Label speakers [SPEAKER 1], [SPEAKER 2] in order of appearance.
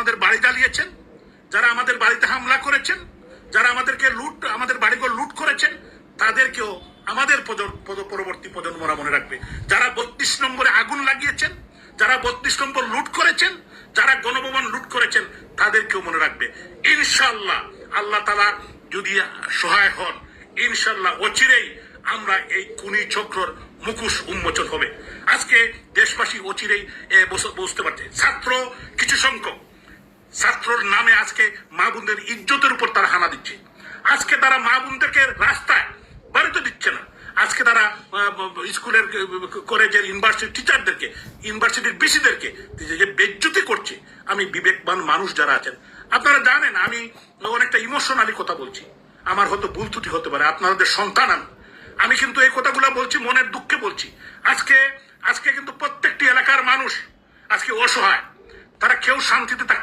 [SPEAKER 1] আমাদের বাড়ি জ্বালিয়েছেন, যারা আমাদের বাড়িতে হামলা করেছেন, যারা আমাদের বাড়িঘর লুট করেছেন, তাদেরকেও আমাদের পরবর্তী প্রজন্মরা মনে রাখবে। যারা 32 নম্বরে আগুন লাগিয়েছেন, যারা 32 নম্বর লুট করেছেন, যারা গণভবন লুট করেছেন, তাদেরকেও মনে রাখবে। ইনশাআল্লাহ আল্লাহ তাআলা যদি সহায় হন, ইনশাআল্লাহ অচিরেই আমরা এই খুনি চক্রর মুখোশ উন্মোচন হবে। আজকে দেশবাসী অচিরেই বুঝতে পারছে, কিছু সংখ্যক ছাত্রর নামে আজকে মা বোনদের ইজ্জতের উপর তারা হানা দিচ্ছে। আজকে তারা মা বোনদেরকে রাস্তায় বাড়িতে দিচ্ছে না। আজকে তারা স্কুলের, কলেজের, ইউনিভার্সিটির টিচারদেরকে, ইউনিভার্সিটির বিসিদেরকে যে বেজ্জতি করছে। আমি বিবেকবান মানুষ যারা আছেন, আপনারা জানেন আমি অনেকটা ইমোশনালি কথা বলছি, আমার হয়তো ভুল ত্রুটি হতে পারে, আপনাদের সন্তান আমি কিন্তু এই কথাগুলো বলছি মনের দুঃখে বলছি। আজকে কিন্তু প্রত্যেকটি এলাকার মানুষ আজকে অসহায়, তারা কেউ শান্তিতে